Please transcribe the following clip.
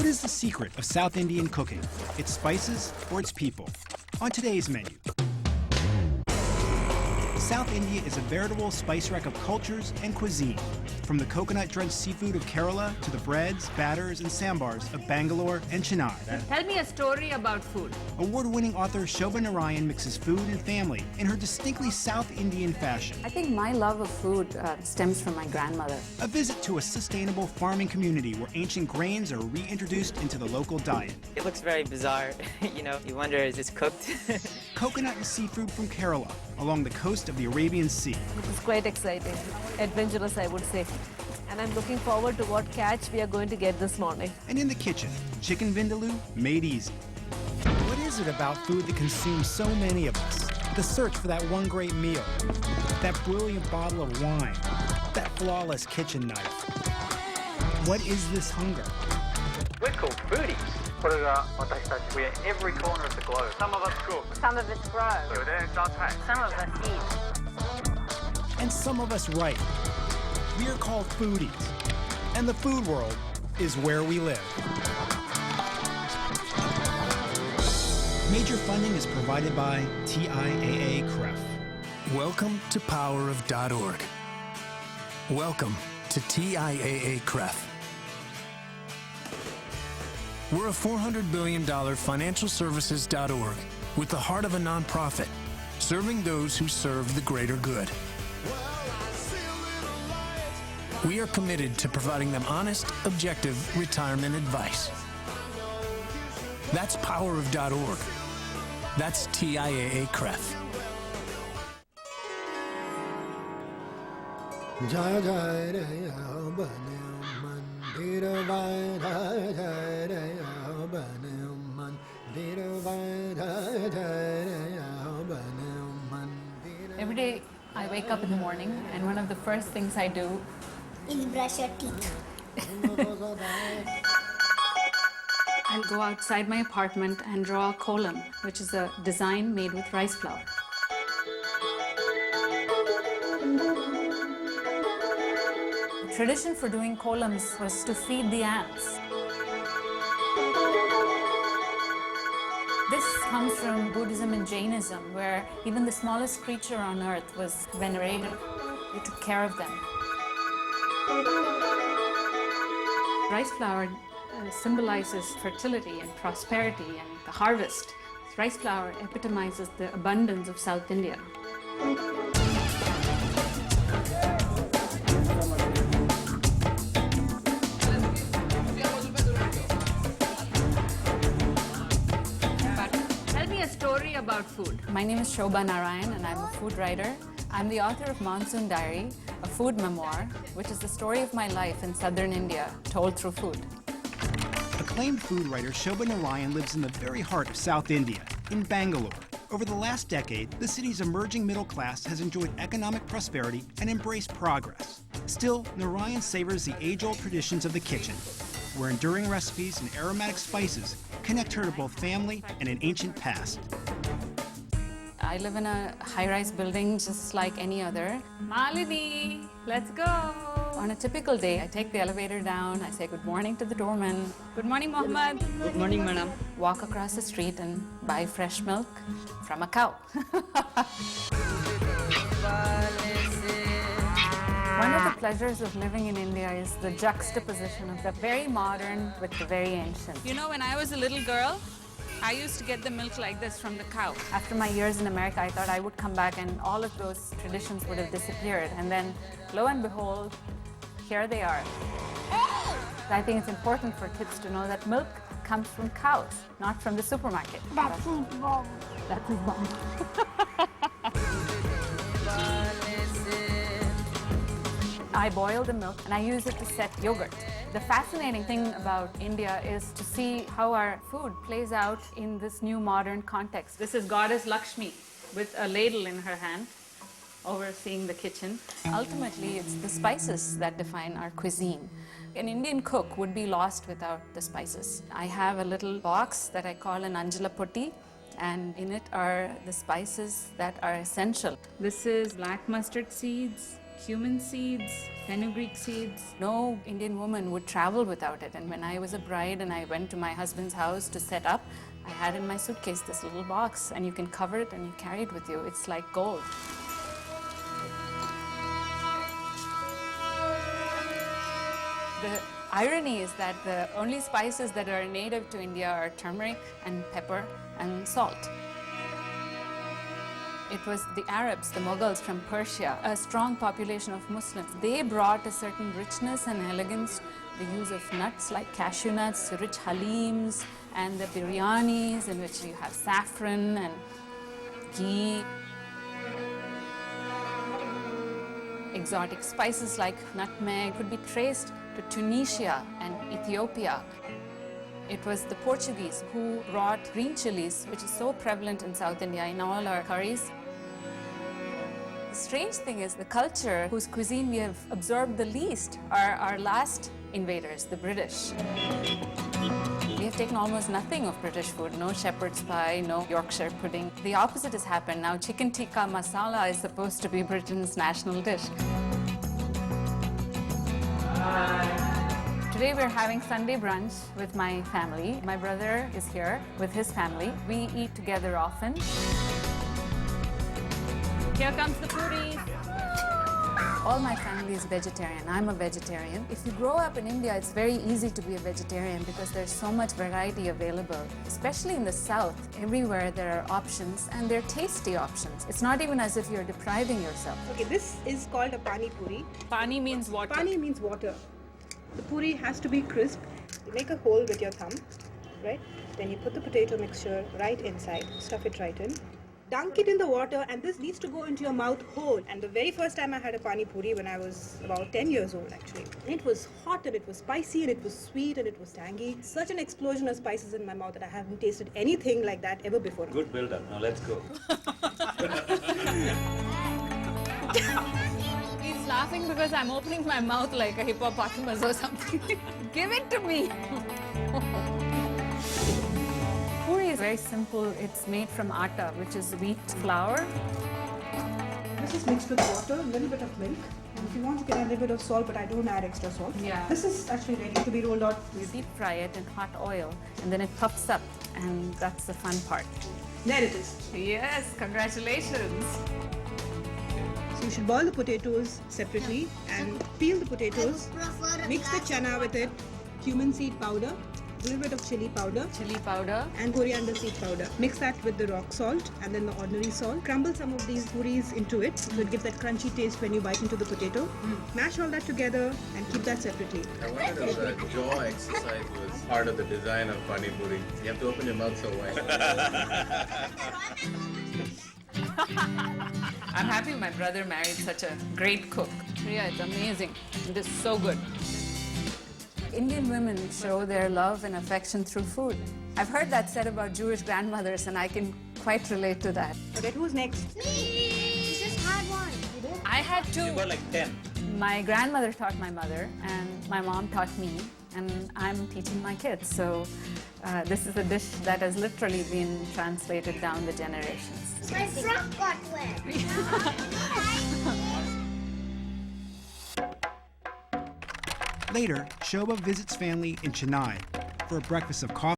is the secret of South Indian cooking? Its spices or its people? On today's menu. South India is a veritable spice rack of cultures and cuisine. From the coconut-drenched seafood of Kerala to the breads, batters, and sambars of Bangalore and Chennai. Tell me a story about food. Award-winning author Shoba Narayan mixes food and family in her distinctly South Indian fashion. I think my love of food stems from my grandmother. A visit to a sustainable farming community where ancient grains are reintroduced into the local diet. It looks very bizarre. You wonder, is this cooked? Coconut and seafood from Kerala along the coast of the Arabian Sea. It is quite exciting, adventurous I would say. And I'm looking forward to what catch we are going to get this morning. And in the kitchen, chicken vindaloo made easy. What is it about food that consumes so many of us? The search for that one great meal, that brilliant bottle of wine, that flawless kitchen knife. What is this hunger? We're called foodies. We're in every corner of the globe. Some of us cook. Some of us grow. Some of us eat. And some of us write. We are called foodies, and the food world is where we live. Major funding is provided by TIAA-CREF. Welcome to powerof.org. Welcome to TIAA-CREF. We're a $400 billion financial services.org with the heart of a nonprofit, serving those who serve the greater good. We are committed to providing them honest, objective retirement advice. That's powerof.org. That's TIAA-CREF. Every day I wake up in the morning and one of the first things I do is brush your teeth. I'll go outside my apartment and draw a kolam, which is a design made with rice flour. The tradition for doing kolams was to feed the ants. This comes from Buddhism and Jainism, where even the smallest creature on earth was venerated. They took care of them. Rice flour symbolizes fertility and prosperity and the harvest. Rice flour epitomizes the abundance of South India. Tell me a story about food. My name is Shoba Narayan and I'm a food writer. I'm the author of Monsoon Diary, a food memoir, which is the story of my life in southern India, told through food. Acclaimed food writer Shoba Narayan lives in the very heart of South India, in Bangalore. Over the last decade, the city's emerging middle class has enjoyed economic prosperity and embraced progress. Still, Narayan savors the age-old traditions of the kitchen, where enduring recipes and aromatic spices connect her to both family and an ancient past. I live in a high-rise building just like any other. Malini, let's go. On a typical day, I take the elevator down, I say good morning to the doorman. Good morning, Mohammed. Good morning, madam. Walk across the street and buy fresh milk from a cow. One of the pleasures of living in India is the juxtaposition of the very modern with the very ancient. You know, when I was a little girl, I used to get the milk like this from the cow. After my years in America, I thought I would come back and all of those traditions would have disappeared. And then, lo and behold, here they are. I think it's important for kids to know that milk comes from cows, not from the supermarket. That's bomb. That's bomb. I boil the milk and I use it to set yogurt. The fascinating thing about India is to see how our food plays out in this new modern context. This is Goddess Lakshmi with a ladle in her hand, overseeing the kitchen. Ultimately, it's the spices that define our cuisine. An Indian cook would be lost without the spices. I have a little box that I call an Anjala Putti, and in it are the spices that are essential. This is black mustard seeds, cumin seeds, fenugreek seeds. No Indian woman would travel without it. And when I was a bride and I went to my husband's house to set up, I had in my suitcase this little box, and you can cover it and you carry it with you. It's like gold. The irony is that the only spices that are native to India are turmeric and pepper and salt. It was the Arabs, the Mughals from Persia, a strong population of Muslims. They brought a certain richness and elegance, the use of nuts like cashew nuts, rich halims, and the biryanis in which you have saffron and ghee. Exotic spices like nutmeg could be traced to Tunisia and Ethiopia. It was the Portuguese who brought green chilies, which is so prevalent in South India in all our curries. The strange thing is the culture whose cuisine we have absorbed the least are our last invaders, the British. We have taken almost nothing of British food, no shepherd's pie, no Yorkshire pudding. The opposite has happened. Now chicken tikka masala is supposed to be Britain's national dish. Today we're having Sunday brunch with my family. My brother is here with his family. We eat together often. Here comes the foodies. All my family is vegetarian. I'm a vegetarian. If you grow up in India, it's very easy to be a vegetarian because there's so much variety available. Especially in the south, everywhere there are options, and they're tasty options. It's not even as if you're depriving yourself. Okay, this is called a pani puri. Pani means water. Pani means water. The puri has to be crisp. You make a hole with your thumb, right? Then you put the potato mixture right inside, stuff it right in. Dunk it in the water, and this needs to go into your mouth whole. And the very first time I had a pani puri when I was about 10 years old actually. It was hot and it was spicy and it was sweet and it was tangy. Such an explosion of spices in my mouth that I haven't tasted anything like that ever before. Good build up. Now let's go. He's laughing because I'm opening my mouth like a hippopotamus or something. Give it to me. Puri is very simple. It's made from atta, which is wheat flour. This is mixed with water, a little bit of milk. And if you want, you can add a little bit of salt, but I don't add extra salt. Yeah. This is actually ready to be rolled out. You deep fry it in hot oil, and then it puffs up, and that's the fun part. There it is. Yes, congratulations. So you should boil the potatoes separately and peel the potatoes, mix the chana with it, cumin seed powder, a little bit of chili powder, and coriander seed powder. Mix that with the rock salt and then the ordinary salt. Crumble some of these puris into it so it gives that crunchy taste when you bite into the potato. Mash all that together and keep that separately. I wondered if the jaw exercise was part of the design of pani puri. You have to open your mouth so wide. I'm happy my brother married such a great cook. Yeah, it's amazing. It is so good. Indian women show their love and affection through food. I've heard that said about Jewish grandmothers, and I can quite relate to that. Okay, who's next? Me! You just had one. You did? I had two. You got like 10. My grandmother taught my mother, and my mom taught me, and I'm teaching my kids. So this is a dish that has literally been translated down the generations. My frock got wet. Later, Shoba visits family in Chennai for a breakfast of coffee